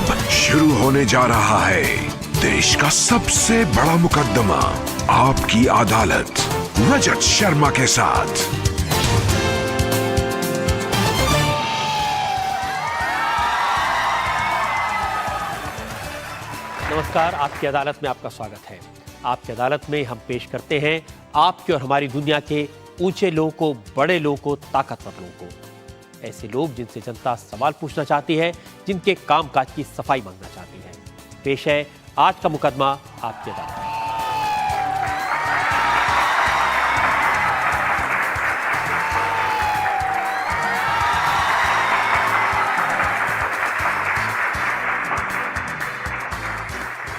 अब शुरू होने जा रहा है देश का सबसे बड़ा मुकदमा, आपकी अदालत, रजत शर्मा के साथ। नमस्कार, आपकी अदालत में आपका स्वागत है। आपकी अदालत में हम पेश करते हैं आपके और हमारी दुनिया के ऊंचे लोगों को, बड़े लोगों को, ताकतवर लोगों को, ऐसे लोग जिनसे जनता सवाल पूछना चाहती है, जिनके कामकाज की सफाई मांगना चाहती है। पेश है आज का मुकदमा आपकी अदालत में।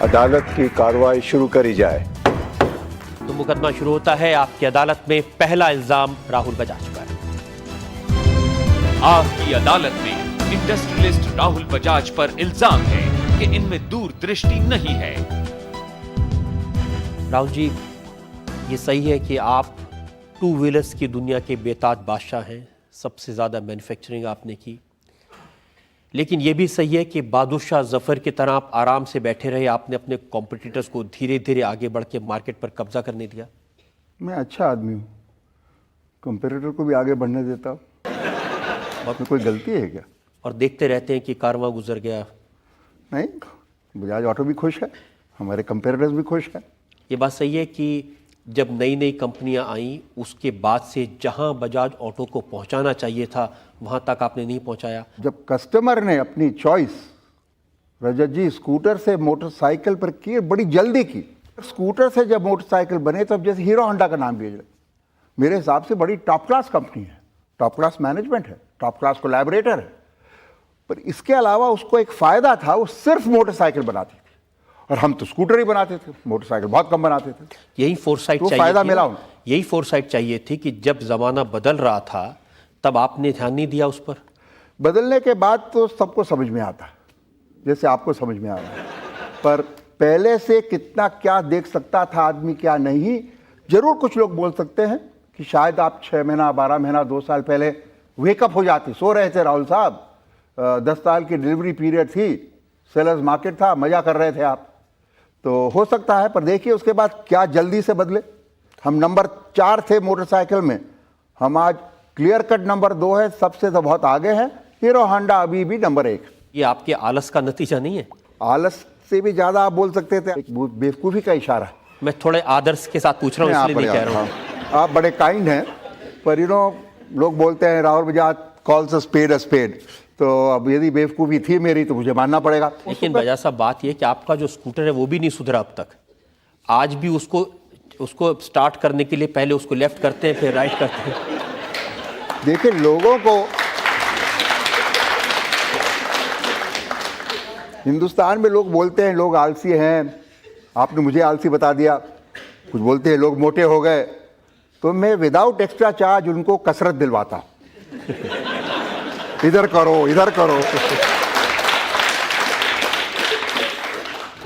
अदालत की कार्रवाई शुरू करी जाए। तो मुकदमा शुरू होता है आपकी अदालत में। पहला इल्जाम राहुल बजाज पर। आपकी अदालत में इंडस्ट्रियलिस्ट राहुल बजाज पर इल्जाम है कि इनमें दूरदृष्टि नहीं है। राहुल जी, ये सही है कि आप टू व्हीलर्स की दुनिया के बेताज बादशाह हैं, सबसे ज़्यादा मैन्युफैक्चरिंग आपने की, लेकिन ये भी सही है कि बहादुर शाह जफर की तरह आप आराम से बैठे रहे, आपने अपने कॉम्पिटिटर्स को धीरे धीरे आगे बढ़ के मार्केट पर कब्जा करने दिया। मैं अच्छा आदमी हूँ, कंपेरेटर को भी आगे बढ़ने देता हूँ। में कोई गलती है क्या? और देखते रहते हैं कि कारवां गुजर गया। नहीं, बजाज ऑटो भी खुश है, हमारे कंपेरेटर्स भी खुश हैं। ये बात सही है कि जब नई नई कंपनियां आईं, उसके बाद से जहां बजाज ऑटो को पहुंचाना चाहिए था वहां तक आपने नहीं पहुंचाया। जब कस्टमर ने अपनी चॉइस रजत जी स्कूटर से मोटरसाइकिल पर की, बड़ी जल्दी की। स्कूटर से जब मोटरसाइकिल बने तब जैसे हीरो होंडा का नाम लिया जाए, मेरे हिसाब से बड़ी टॉप क्लास कंपनी है, टॉप क्लास मैनेजमेंट है, टॉप क्लास कोलैबोरेटर है। पर इसके अलावा उसको एक फ़ायदा था, वो सिर्फ मोटरसाइकिल बनाती थी और हम तो स्कूटर ही बनाते थे, मोटरसाइकिल बहुत कम बनाते थे। यही फोरसाइट तो चाहिए फायदा थी, मिला उनको। यही फोरसाइट चाहिए थी कि जब ज़माना बदल रहा था तब आपने ध्यान नहीं दिया उस पर। बदलने के बाद तो सबको समझ में आता, जैसे आपको समझ में आ रहा है, पर पहले से कितना क्या देख सकता था आदमी, क्या नहीं। जरूर कुछ लोग बोल सकते हैं कि शायद आप 6 महीना, 12 महीना, 2 साल पहले वेकअप हो जाते, सो रहे थे राहुल साहब, 10 साल की डिलीवरी पीरियड थी, सेलर्स मार्केट था, मजा कर रहे थे आप, तो हो सकता है। पर देखिए उसके बाद क्या जल्दी से बदले। हम नंबर 4 थे मोटरसाइकिल में, हम आज क्लियर कट नंबर 2 है, सबसे तो बहुत आगे है। हीरो होंडा अभी भी नंबर 1। ये आपके आलस का नतीजा नहीं है? आलस से भी ज्यादा आप बोल सकते थे, एक बेवकूफ़ी का इशारा। मैं थोड़े आदर्श के साथ पूछ रहा हूँ, इसलिए नहीं कह रहा हूँ। आप बड़े काइंड हैं, पर लोग बोलते हैं Rahul Bajaj calls a spade, तो अब यदि बेवकूफ़ी थी मेरी तो मुझे मानना पड़ेगा। लेकिन बजाज साहब, बात यह कि आपका जो स्कूटर है वो भी नहीं सुधरा अब तक। आज भी उसको स्टार्ट करने के लिए पहले उसको लेफ्ट करते हैं, फिर राइट करते हैं। देखिए लोगों को हिंदुस्तान में लोग बोलते हैं लोग आलसी हैं, आपने मुझे आलसी बता दिया। कुछ बोलते हैं लोग मोटे हो गए, तो मैं विदाउट एक्स्ट्रा चार्ज उनको कसरत दिलवाता, इधर करो इधर करो।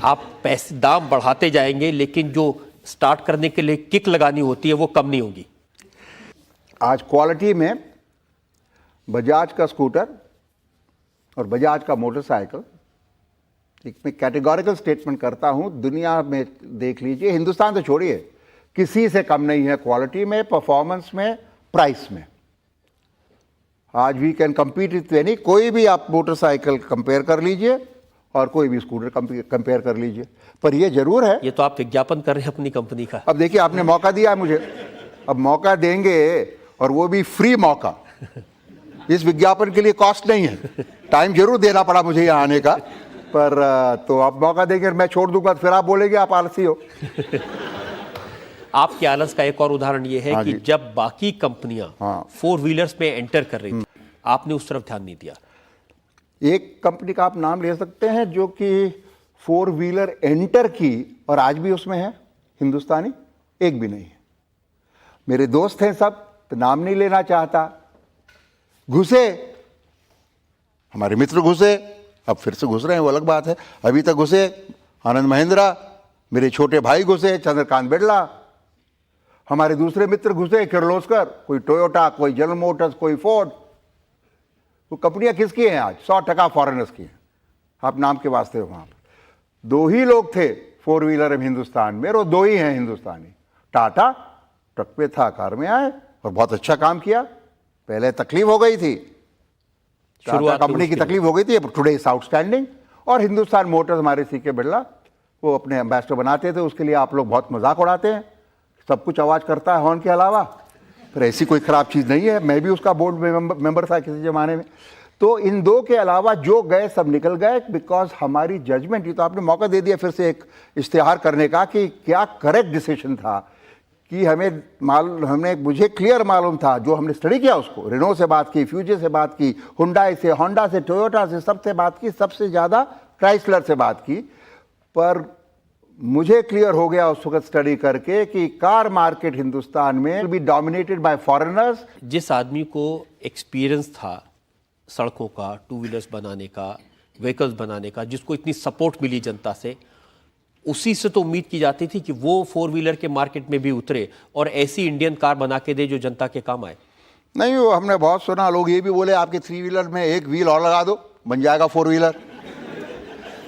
आप पैसे दाम बढ़ाते जाएंगे, लेकिन जो स्टार्ट करने के लिए किक लगानी होती है वो कम नहीं होगी। आज क्वालिटी में बजाज का स्कूटर और बजाज का मोटरसाइकिल, एक मैं कैटेगोरिकल स्टेटमेंट करता हूं, दुनिया में देख लीजिए, हिंदुस्तान तो छोड़िए, किसी से कम नहीं है क्वालिटी में, परफॉर्मेंस में, प्राइस में। आज we can compete with any, कोई भी आप मोटरसाइकिल कंपेयर कर लीजिए और कोई भी स्कूटर कंपेयर कर लीजिए। पर ये जरूर है, ये तो आप विज्ञापन कर रहे हैं अपनी कंपनी का। अब देखिए आपने मौका दिया है मुझे, अब मौका देंगे और वो भी फ्री मौका। इस विज्ञापन के लिए कॉस्ट नहीं है, टाइम जरूर देना पड़ा मुझे यहाँ आने का, पर तो आप मौका देंगे, मैं छोड़ दूंगा तो फिर आप बोलेंगे आप आलसी हो। आपके आलस का एक और उदाहरण ये है कि जब बाकी कंपनियां 4 व्हीलर्स में एंटर कर रही थी, आपने उस तरफ ध्यान नहीं दिया। एक कंपनी का आप नाम ले सकते हैं जो कि 4 व्हीलर एंटर की और आज भी उसमें है, हिंदुस्तानी एक भी नहीं है। मेरे दोस्त हैं सब, तो नाम नहीं लेना चाहता, घुसे, हमारे मित्र घुसे, अब फिर से घुस रहे हैं वो अलग बात है, अभी तक घुसे आनंद महिंद्रा, मेरे छोटे भाई घुसे चंद्रकांत बिड़ला, हमारे दूसरे मित्र घुसे किर्लोस्कर, कोई टोयोटा, कोई जनरल मोटर्स, कोई फोर्ड। वो कंपनियां किसकी हैं आज? 100% फॉरेनर्स की हैं। आप नाम के वास्ते हो वहाँ पर। 2 ही लोग थे 4 व्हीलर में हिंदुस्तान में, और 2 ही हैं हिंदुस्तानी। टाटा ट्रक पे था, कार में आए और बहुत अच्छा काम किया। पहले तकलीफ हो गई थी, टाटा कंपनी की तकलीफ हो गई थी, टुडे इज आउटस्टैंडिंग। और हिंदुस्तान मोटर्स हमारे सीके बिरला वो अपने एम्बेसडर बनाते थे, उसके लिए आप लोग बहुत मजाक उड़ाते हैं, सब कुछ आवाज़ करता है हॉर्न के अलावा। फिर ऐसी कोई ख़राब चीज़ नहीं है, मैं भी उसका बोर्ड मेंबर था किसी ज़माने में। तो इन 2 के अलावा जो गए सब निकल गए, बिकॉज हमारी जजमेंट, ये तो आपने मौका दे दिया फिर से एक इश्तिहार करने का कि क्या करेक्ट डिसीजन था, कि हमने मुझे क्लियर मालूम था, जो हमने स्टडी किया उसको, रेनो से बात की, फ्यूजे से बात की, हुंडई से, होंडा से, टोयोटा से, सबसे बात की, सबसे ज़्यादा क्राइसलर से बात की। पर मुझे क्लियर हो गया उस वक्त स्टडी करके कि कार मार्केट हिंदुस्तान में will be dominated by foreigners. जिस आदमी को एक्सपीरियंस था सड़कों का, 2 व्हीलर्स बनाने का, व्हीकल्स बनाने का, जिसको इतनी सपोर्ट मिली जनता से, उसी से तो उम्मीद की जाती थी कि वो 4 व्हीलर के मार्केट में भी उतरे और ऐसी इंडियन कार बना के दे जो जनता के काम आए। नहीं, वो हमने बहुत सुना, लोग ये भी बोले आपके 3 व्हीलर में 1 व्हील और लगा दो, बन जाएगा 4 व्हीलर।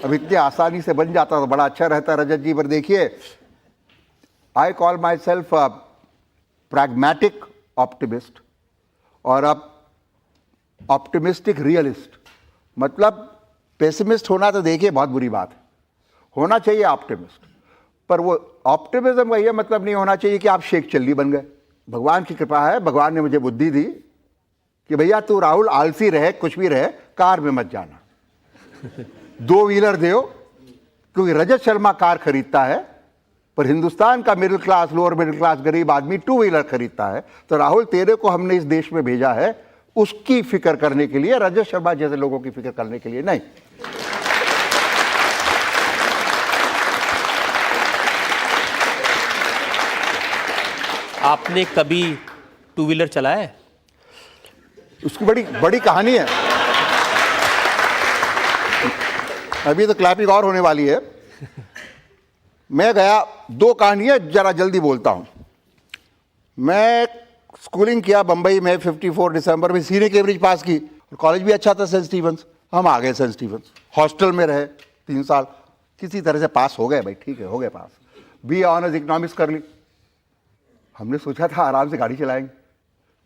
अब इतनी आसानी से बन जाता तो बड़ा अच्छा रहता रजत जी। पर देखिए, I call my self pragmatic optimist और अब ऑप्टिमिस्टिक रियलिस्ट। मतलब पेसिमिस्ट होना तो देखिए बहुत बुरी बात है, होना चाहिए ऑप्टिमिस्ट। पर वो ऑप्टिमिज्म का ये मतलब नहीं होना चाहिए कि आप शेख चिल्ली बन गए। भगवान की कृपा है, भगवान ने मुझे बुद्धि दी कि भैया तू राहुल आलसी रहे, कुछ भी रहे, कार में मत जाना, 2 व्हीलर दो। क्योंकि रजत शर्मा कार खरीदता है, पर हिंदुस्तान का middle class, lower middle class गरीब आदमी 2 व्हीलर खरीदता है। तो राहुल, तेरे को हमने इस देश में भेजा है उसकी फिक्र करने के लिए, रजत शर्मा जैसे लोगों की फिक्र करने के लिए नहीं। आपने कभी 2 व्हीलर चलाया है? उसकी बड़ी बड़ी कहानी है, अभी तो क्लैपिंग और होने वाली है। मैं गया, 2 कहानी है, जरा जल्दी बोलता हूं। मैं स्कूलिंग किया बंबई में, 54 दिसंबर में सीनियर केम्ब्रिज पास की, कॉलेज भी अच्छा था सेंट स्टीफेंस। हम आ गए सेंट स्टीफेंस, हॉस्टल में रहे 3 साल, किसी तरह से पास हो गए भाई, ठीक है हो गए पास। BA ऑनर्स इकोनॉमिक्स कर ली। हमने सोचा था आराम से गाड़ी चलाएंगे,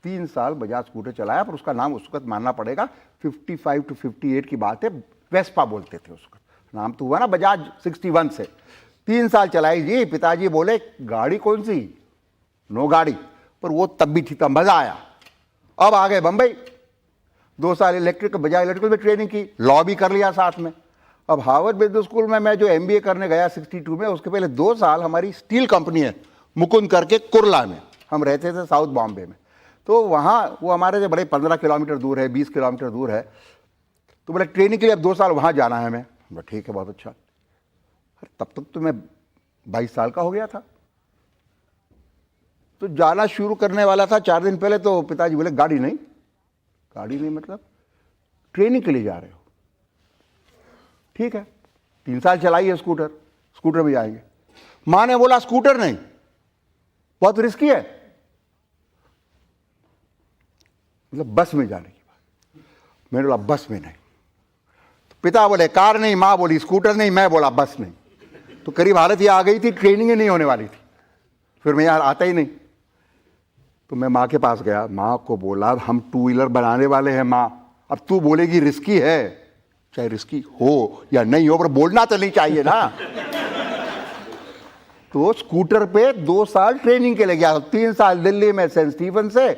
3 साल बजाज स्कूटर चलाया, पर उसका नाम उस वक्त मानना पड़ेगा 55 to 58 की बात है, वेस्पा बोलते थे उसका नाम, तो हुआ ना बजाज 61 से। 3 साल चलाई जी। पिताजी बोले गाड़ी कौन सी, नो गाड़ी, पर वो तब भी थी, तब मजा आया। अब आ गए बंबई, 2 साल इलेक्ट्रिक बजाज इलेक्ट्रिकल में ट्रेनिंग की, लॉ भी कर लिया साथ में। अब हार्वर्ड बिजनेस स्कूल में मैं जो MBA करने गया 62 में, उसके पहले 2 साल हमारी स्टील कंपनी है मुकुंद करके, कुर्ला में हम रहते थे, साउथ बॉम्बे में। तो वहाँ वो हमारे से बड़े 15 किलोमीटर दूर है, 20 किलोमीटर दूर है। तो बोले ट्रेनिंग के लिए अब 2 साल वहाँ जाना है हमें। ठीक है, बहुत अच्छा। अरे तब तक तो मैं 22 साल का हो गया था। तो जाना शुरू करने वाला था 4 दिन पहले, तो पिताजी बोले गाड़ी नहीं। गाड़ी नहीं मतलब ट्रेनिंग के लिए जा रहे हो? ठीक है, 3 साल चलाइए स्कूटर, स्कूटर में जाएंगे। माँ ने बोला स्कूटर नहीं, बहुत रिस्की है, मतलब बस में जाने की बात। मैंने बोला बस में नहीं। तो पिता बोले कार नहीं, माँ बोली स्कूटर नहीं, मैं बोला बस नहीं। तो करीब हालत ये आ गई थी, ट्रेनिंग ही नहीं होने वाली थी। फिर मैं यार आता ही नहीं। तो मैं माँ के पास गया, माँ को बोला हम 2 व्हीलर बनाने वाले हैं माँ, अब तू बोलेगी रिस्की है, चाहे रिस्की हो या नहीं हो, पर बोलना तो नहीं चाहिए ना। तो स्कूटर पे 2 साल ट्रेनिंग के लिए गया। 3 साल दिल्ली में सेंट स्टीफन से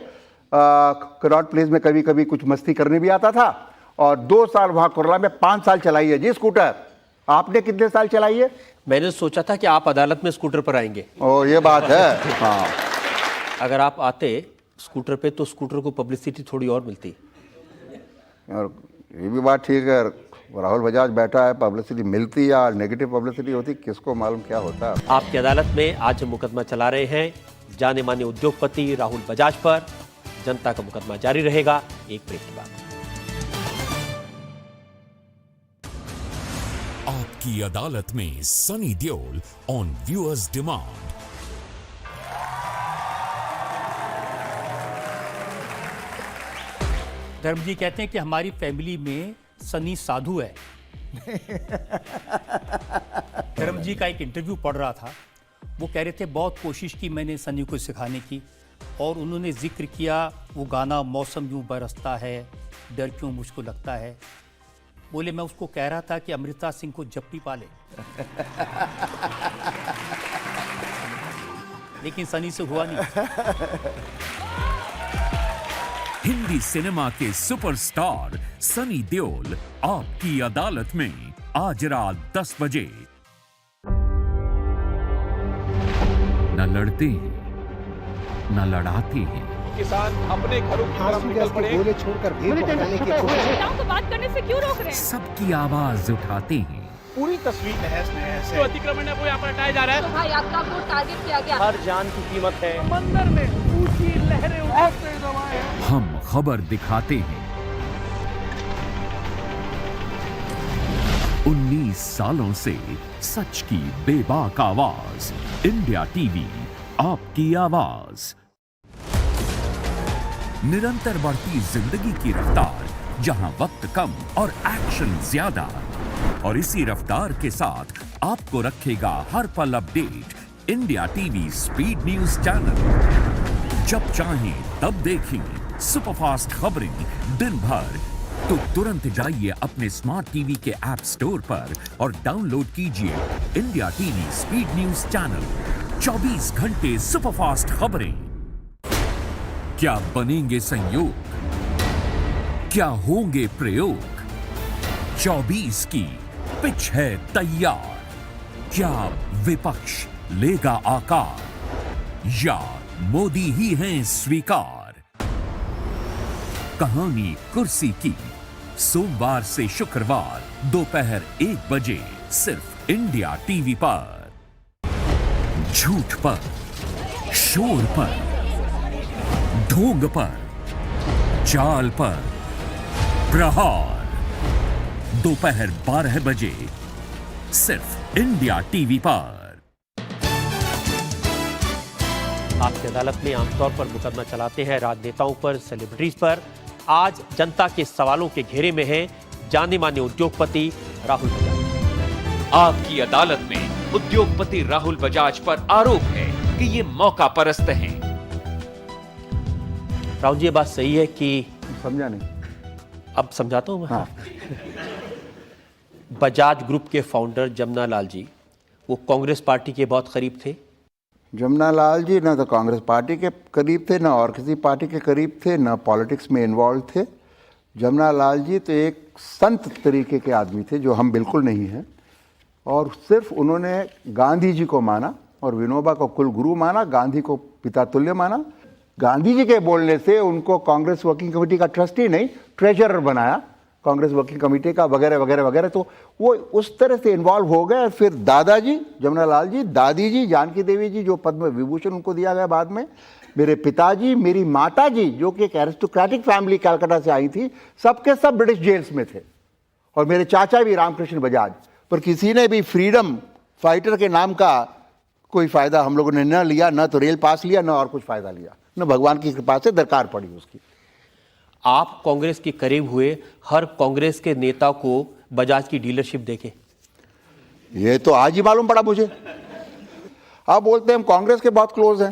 कनॉट प्लेस में कभी कभी कुछ मस्ती करने भी आता था, और 2 साल वहां कुर्ला में 5 साल चलाई है जी स्कूटर। आपने कितने साल चलाई है? मैंने सोचा था कि आप अदालत में स्कूटर पर आएंगे। ओ ये बात है। हाँ, अगर आप आते स्कूटर पे तो स्कूटर को पब्लिसिटी थोड़ी और मिलती। और ये भी बात ठीक है, राहुल बजाज बैठा है, पब्लिसिटी मिलती या नेगेटिव पब्लिसिटी होती, किसको मालूम क्या होता है। आपकी अदालत में आज हम मुकदमा चला रहे हैं जाने माने उद्योगपति राहुल बजाज पर। जनता का मुकदमा जारी रहेगा एक ब्रेक के बाद। आपकी अदालत में Sunny Deol on viewers demand. धर्म जी कहते हैं कि हमारी फैमिली में सनी साधु है, करम जी का एक इंटरव्यू पढ़ रहा था, वो कह रहे थे बहुत कोशिश की मैंने सनी को सिखाने की, और उन्होंने जिक्र किया वो गाना मौसम यूं बरसता है डर क्यों मुझको लगता है। बोले मैं उसको कह रहा था कि अमृता सिंह को जप्पी पाले। लेकिन सनी से हुआ नहीं। हिंदी सिनेमा के सुपरस्टार सनी देओल आपकी अदालत में आज रात 10 बजे। न लड़ते हैं न लड़ाते हैं, किसान अपने घरों की तरफ निकल पड़े। गोले छोड़कर भीड़ को हटाने की कोशिश। नेताओं को बात करने से क्यों रोक रहे हैं? सबकी आवाज उठाते हैं। पूरी तस्वीर तहस नहस है। जो अतिक्रमण है वो यहाँ पर हटाया जा रहा है। शोभा यात्रा को टारगेट किया गया। हर जान की कीमत है। समंदर में ऊंची लहरें उठते दबाए हैं। हम खबर दिखाते हैं। 19 सालों से सच की बेबाक आवाज, इंडिया टीवी, आपकी आवाज। निरंतर बढ़ती जिंदगी की रफ्तार, जहां वक्त कम और एक्शन ज्यादा, और इसी रफ्तार के साथ आपको रखेगा हर पल update India TV speed news channel. जब चाहें तब देखें सुपरफास्ट खबरें दिन भर, तो तुरंत जाइए अपने स्मार्ट टीवी के ऐप स्टोर पर और डाउनलोड कीजिए India TV speed news channel. 24 घंटे सुपरफास्ट खबरें। क्या बनेंगे संयोग, क्या होंगे प्रयोग, 24 की पिच है तैयार। क्या विपक्ष लेगा आकार, या मोदी ही हैं स्वीकार। कहानी कुर्सी की, सोमवार से शुक्रवार दोपहर 1 बजे सिर्फ इंडिया टीवी पर। झूठ पर, शोर पर, ढोंग पर, चाल पर, प्रहार दोपहर 12 बजे सिर्फ इंडिया टीवी पर। आपकी अदालत में आमतौर पर मुकदमा चलाते हैं राजनेताओं पर, सेलिब्रिटीज पर। आज जनता के सवालों के घेरे में है जाने माने उद्योगपति राहुल बजाज। आपकी अदालत में उद्योगपति राहुल बजाज पर आरोप है कि ये मौका परस्त हैं। राहुल जी, ये बात सही है कि समझा नहीं? अब समझाता हूं मैं। हाँ। बजाज ग्रुप के फाउंडर जमुना लाल जी, वो कांग्रेस पार्टी के बहुत करीब थे। जमुना लाल जी ना तो कांग्रेस पार्टी के करीब थे, ना और किसी पार्टी के करीब थे, ना पॉलिटिक्स में इन्वॉल्व थे। जमुना लाल जी तो एक संत तरीके के आदमी थे, जो हम बिल्कुल नहीं हैं। और सिर्फ उन्होंने गांधी जी को माना और विनोबा को कुल गुरु माना, गांधी को पिता तुल्य माना। गांधी जी के बोलने से उनको कांग्रेस वर्किंग कमेटी का ट्रस्टी नहीं, ट्रेजरर बनाया कांग्रेस वर्किंग कमेटी का, वगैरह वगैरह वगैरह। तो वो उस तरह से इन्वॉल्व हो गए। फिर दादाजी जमुना लाल जी, दादी जी जानकी देवी जी, जो पद्म विभूषण उनको दिया गया बाद में, मेरे पिताजी, मेरी माता जी, जो कि एक एरिस्टोक्रेटिक फैमिली कलकत्ता से आई थी, सबके सब ब्रिटिश जेल्स में थे। और मेरे चाचा भी रामकृष्ण बजाज। पर किसी ने भी फ्रीडम फाइटर के नाम का कोई फायदा हम लोगों ने न लिया, न तो रेल पास लिया, न और कुछ फायदा लिया, न भगवान की कृपा से दरकार पड़ी उसकी। आप कांग्रेस के करीब हुए, हर कांग्रेस के नेता को बजाज की डीलरशिप देखे? ये तो आज ही मालूम पड़ा मुझे। आप बोलते हैं हम कांग्रेस के बहुत क्लोज हैं।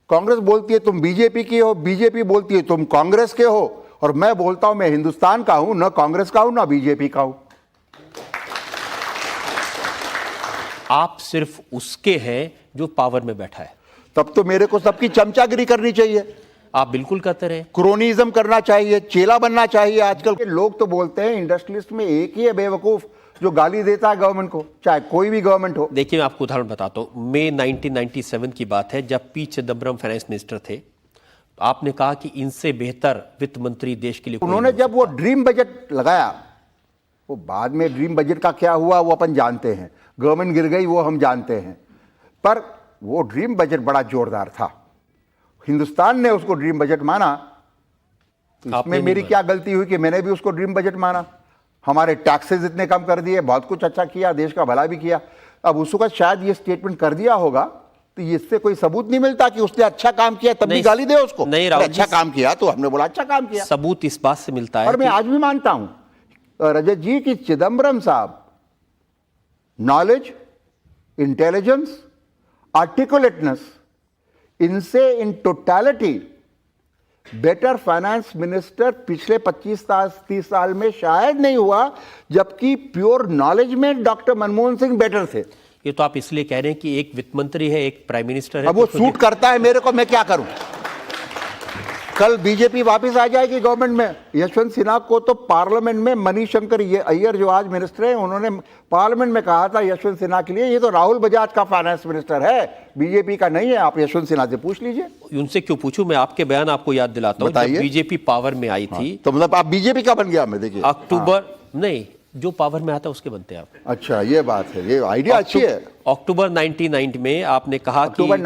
कांग्रेस बोलती है तुम बीजेपी की हो, बीजेपी बोलती है तुम कांग्रेस के हो, और मैं बोलता हूं मैं हिंदुस्तान का हूं, न कांग्रेस का हूं न बीजेपी का हूं। आप सिर्फ उसके हैं जो पावर में बैठा है। तब तो मेरे को सबकी चमचागिरी करनी चाहिए। आप बिल्कुल करते रहे। क्रोनिज्म करना चाहिए, चेला बनना चाहिए। आजकल के लोग तो बोलते हैं इंडस्ट्रियलिस्ट में एक ही है बेवकूफ जो गाली देता है गवर्नमेंट को, चाहे कोई भी गवर्नमेंट हो। देखिए, मैं आपको उदाहरण बताता हूं। मई 1997 की बात है, जब पी चिदम्बरम फाइनेंस मिनिस्टर थे। आपने कहा कि इनसे बेहतर वित्त मंत्री देश के लिए उन्होंने जब वो ड्रीम बजट लगाया, वो बाद में ड्रीम बजट का क्या हुआ वो अपन जानते हैं, गवर्नमेंट गिर गई वो हम जानते हैं। पर वो ड्रीम बजट बड़ा जोरदार था, हिंदुस्तान ने उसको ड्रीम बजट माना। तो इसमें मेरी क्या गलती हुई कि मैंने भी उसको ड्रीम बजट माना? हमारे टैक्सेस इतने कम कर दिए, बहुत कुछ अच्छा किया, देश का भला भी किया। अब उस वक्त शायद ये स्टेटमेंट कर दिया होगा, तो इससे कोई सबूत नहीं मिलता कि उसने अच्छा काम किया, तब भी गाली दे उसको। नहीं, अच्छा काम किया तो हमने बोला अच्छा काम किया। सबूत इस बात से मिलता है और मैं आज भी मानता हूं रजत जी कि चिदम्बरम साहब नॉलेज, इंटेलिजेंस, आर्टिकुलेटनेस, इनसे in totality better finance minister पिछले 25-30 साल में शायद नहीं हुआ, जबकि प्योर नॉलेज में डॉक्टर मनमोहन सिंह बेटर थे। ये तो आप इसलिए कह रहे हैं कि एक वित्त मंत्री है, एक प्राइम मिनिस्टर है। अब वो सूट करता है मेरे को, मैं क्या करूं। कल बीजेपी वापस आ जाएगी गवर्नमेंट में। यशवंत सिन्हा को तो पार्लियामेंट में मनीशंकर अय्यर जो आज मिनिस्टर है, उन्होंने पार्लियामेंट में कहा था यशवंत सिन्हा के लिए, ये तो राहुल बजाज का फाइनेंस मिनिस्टर है, बीजेपी का नहीं है। आप यशवंत सिन्हा से पूछ लीजिए। उनसे क्यों पूछूं, मैं आपके बयान आपको याद दिलाता हूं। जब बीजेपी पावर में आई थी, तो मतलब आप बीजेपी का बन गया। मैं देखिए अक्टूबर नहीं, जो पावर में आता है उसके बनते हैं आप। अच्छा, ये बात है, ये आइडिया अच्छी है। अक्टूबर 1990 में आपने कहा कि अक्टूबर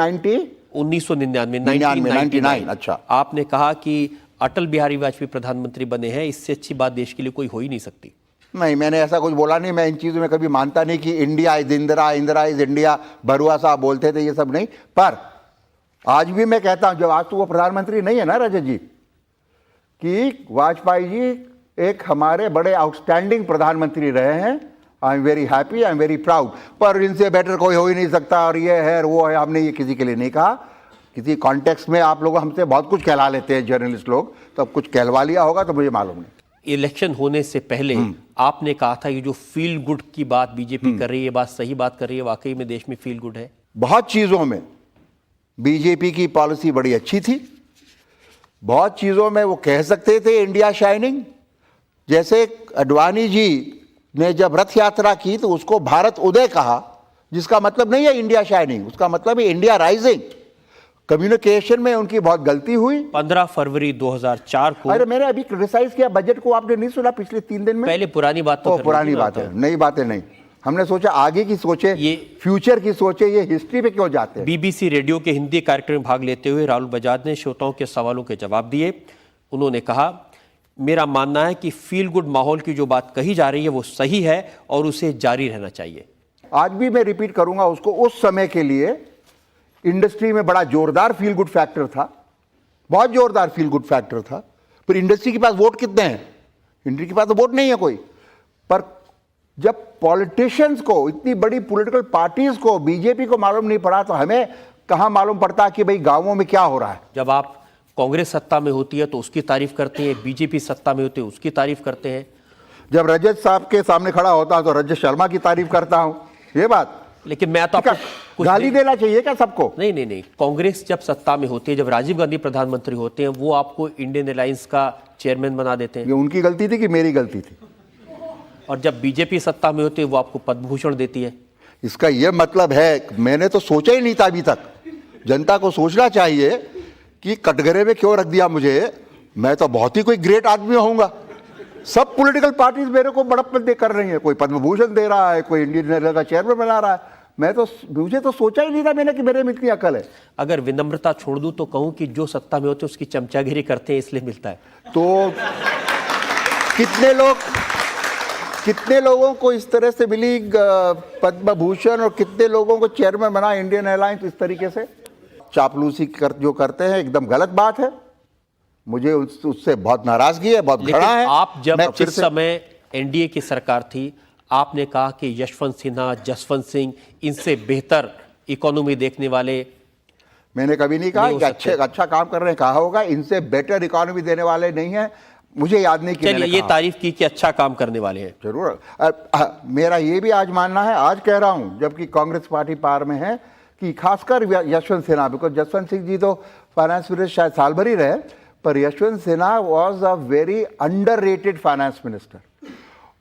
1999 अच्छा, आपने कहा कि अटल बिहारी वाजपेयी प्रधानमंत्री बने हैं, इससे अच्छी बात देश के लिए कोई हो ही नहीं सकती। नहीं, मैंने ऐसा कुछ बोला नहीं। मैं इन चीज़ों में कभी मानता नहीं कि India is Indira, Indira is India, Barua साहब बोलते थे, ये सब नहीं। पर आज भी मैं कहता हूं, जब आज तो वो प्रधानमंत्री नहीं है ना रजत जी, कि वाजपेयी जी एक हमारे बड़े आउटस्टैंडिंग प्रधानमंत्री रहे हैं। I am very happy, I am very proud. पर इनसे बेटर कोई हो ही नहीं सकता, और ये है वो है, हमने ये किसी के लिए नहीं कहा। किसी कॉन्टेक्स्ट में आप लोग हमसे बहुत कुछ कहला लेते हैं जर्नलिस्ट लोग, तो अब कुछ कहलवा लिया होगा तो मुझे मालूम नहीं। इलेक्शन होने से पहले आपने कहा था ये जो फील गुड की बात बीजेपी कर रही है, बात सही बात कर रही है, वाकई में देश में फील गुड है। बहुत चीज़ों में बीजेपी की पॉलिसी बड़ी अच्छी थी। बहुत चीज़ों में वो कह सकते थे इंडिया शाइनिंग। जैसे अडवाणी जी ने जब रथ यात्रा की तो उसको भारत उदय कहा, जिसका मतलब नहीं है इंडिया शाइनिंग, उसका मतलब है इंडिया राइजिंग। कम्युनिकेशन में उनकी बहुत गलती हुई। 15 फरवरी 2004 को, अरे मैंने अभी क्रिटिसाइज किया बजट को, आपने नहीं सुना पिछले 3 दिन में? पहले पुरानी बात तो पुरानी बात है, नई बातें नहीं। हमने सोचा आगे की सोचे, ये फ्यूचर की सोचे, ये हिस्ट्री पे क्यों जाते हैं। बीबीसी रेडियो के हिंदी कार्यक्रम में भाग लेते हुए राहुल बजाज ने श्रोताओं के सवालों के जवाब दिए। उन्होंने कहा, मेरा मानना है कि फील गुड माहौल की जो बात कही जा रही है वो सही है और उसे जारी रहना चाहिए। आज भी मैं रिपीट करूंगा उसको, उस समय के लिए इंडस्ट्री में बड़ा जोरदार फील गुड फैक्टर था, बहुत जोरदार फील गुड फैक्टर था। पर इंडस्ट्री के पास वोट कितने हैं? इंडस्ट्री के पास तो वोट नहीं है कोई। पर जब पॉलिटिशियंस को, इतनी बड़ी पॉलिटिकल पार्टीज को, बीजेपी को मालूम नहीं पड़ा, तो हमें कहां मालूम पड़ता कि भाई गांवों में क्या हो रहा है। जब आप कांग्रेस सत्ता में होती है तो उसकी तारीफ करते हैं, बीजेपी सत्ता में होती है उसकी तारीफ करते हैं। जब रजत साहब के सामने खड़ा होता हूं तो रजत शर्मा की तारीफ करता हूं, ये बात। लेकिन मैं तो आपको गाली देना चाहिए क्या सबको? नहीं, कांग्रेस जब सत्ता में होती है, जब राजीव गांधी प्रधानमंत्री होते हैं, वो आपको इंडियन एलायंस का चेयरमैन बना देते हैं। ये उनकी गलती थी कि मेरी गलती थी? और जब बीजेपी सत्ता में होती है वो आपको पद्म भूषण देती है। इसका यह मतलब है, मैंने तो सोचा ही नहीं था अभी तक। जनता को सोचना चाहिए कि कटघरे में क्यों रख दिया मुझे। मैं तो बहुत ही कोई ग्रेट आदमी होऊंगा। सब पॉलिटिकल पार्टीज मेरे को बड़प्पन दे कर रही है, कोई पद्म भूषण दे रहा है, कोई इंडियन एलायंस का चेयरमैन बना रहा है। मुझे तो सोचा ही नहीं था मैंने कि मेरे में इतनी अकल है। अगर विनम्रता छोड़ दूं तो कहूं कि जो सत्ता में होते हैं उसकी चमचागिरी करते हैं, इसलिए मिलता है। तो कितने लोगों को इस तरह से मिली पद्म भूषण, और कितने लोगों को चेयरमैन बना इंडियन एयरलाइंस इस तरीके से। चापलूसी जो करते हैं एकदम गलत बात है। मुझे उससे बहुत नाराजगी है, बहुत घृणा है। आप जब जिस समय एनडीए की सरकार थी, आपने कहा कि यशवंत सिन्हा, जसवंत सिंह, इनसे बेहतर इकोनॉमी देखने वाले। मैंने कभी नहीं कहा कि अच्छा काम कर रहे हैं, कहा होगा इनसे बेटर इकोनॉमी देने वाले नहीं है। मुझे याद नहीं कि चलिए ये तारीफ की कि अच्छा काम करने वाले हैं। जरूर। मेरा ये भी आज मानना है, आज कह रहा हूं जबकि कांग्रेस पार्टी पार में है, कि खासकर यशवंत सिन्हा, बिकॉज जसवंत सिंह जी तो फाइनेंस मिनिस्टर शायद साल भर ही रहे, पर Yashwant Sinha was a very underrated finance minister,